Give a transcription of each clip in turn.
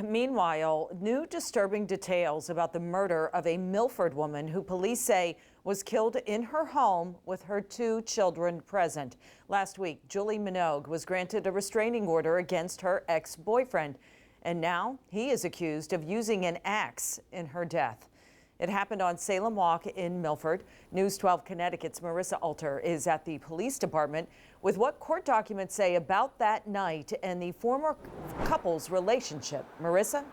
Meanwhile, new disturbing details about the murder of a Milford woman who police say was killed in her home with her 2 children present. Last week, Julie Minogue was granted a restraining order against her ex-boyfriend, and now he is accused of using an axe in her death. It happened on Salem Walk in Milford. News 12 Connecticut's Marissa Alter is at the police department with what court documents say about that night and the former couple's relationship. Marissa?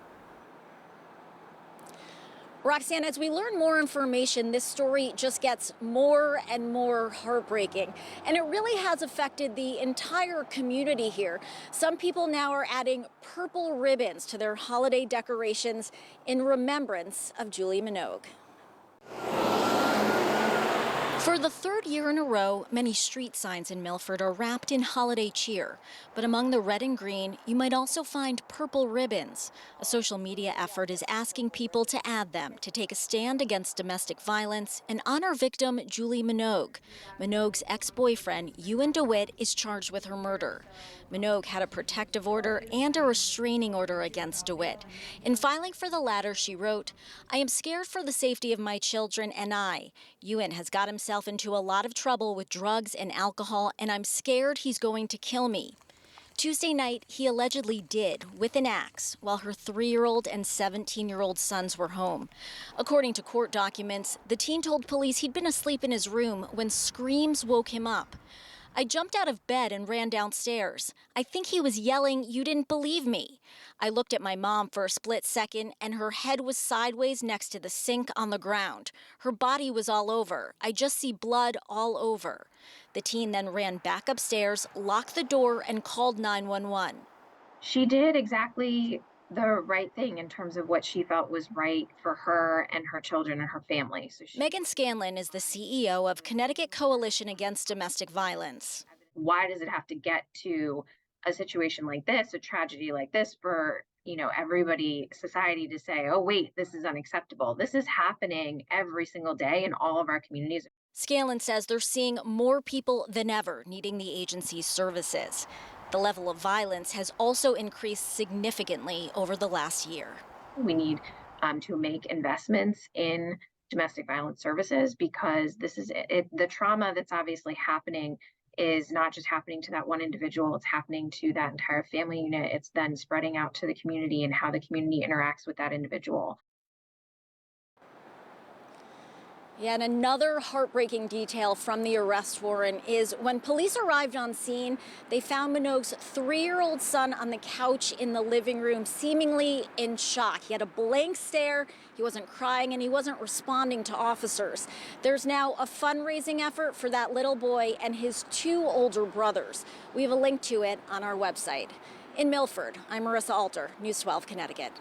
Roxanne, as we learn more information, this story just gets more and more heartbreaking. And it really has affected the entire community here. Some people now are adding purple ribbons to their holiday decorations in remembrance of Julie Minogue. For the 3rd year in a row, many street signs in Milford are wrapped in holiday cheer. But among the red and green, you might also find purple ribbons. A social media effort is asking people to add them to take a stand against domestic violence and honor victim Julie Minogue. Minogue's ex-boyfriend, Ewan DeWitt, is charged with her murder. Minogue had a protective order and a restraining order against DeWitt. In filing for the latter, she wrote, "I am scared for the safety of my children and I. Ewan has got himself into a lot of trouble with drugs and alcohol, and I'm scared he's going to kill me." Tuesday night, he allegedly did, with an axe, while her 3-year-old and 17-year-old sons were home. According to court documents, the teen told police he'd been asleep in his room when screams woke him up. "I jumped out of bed and ran downstairs. I think he was yelling, 'You didn't believe me.' I looked at my mom for a split second and her head was sideways next to the sink on the ground. Her body was all over. I just see blood all over." The teen then ran back upstairs, locked the door, and called 911. She did exactly the right thing in terms of what she felt was right for her and her children and her family. Megan Scanlon is the CEO of Connecticut Coalition Against Domestic Violence. Why does it have to get to a situation like this, a tragedy like this, for everybody, society to say, oh wait, this is unacceptable? This is happening every single day in all of our communities. Scanlon says they're seeing more people than ever needing the agency's services. The level of violence has also increased significantly over the last year. We need to make investments in domestic violence services because this is it. The trauma that's obviously happening is not just happening to that one individual, it's happening to that entire family unit. It's then spreading out to the community and how the community interacts with that individual. Yeah, and another heartbreaking detail from the arrest warrant is when police arrived on scene, they found Minogue's 3-year-old son on the couch in the living room, seemingly in shock. He had a blank stare, he wasn't crying, and he wasn't responding to officers. There's now a fundraising effort for that little boy and his 2 older brothers. We have a link to it on our website. In Milford, I'm Marissa Alter, News 12 Connecticut.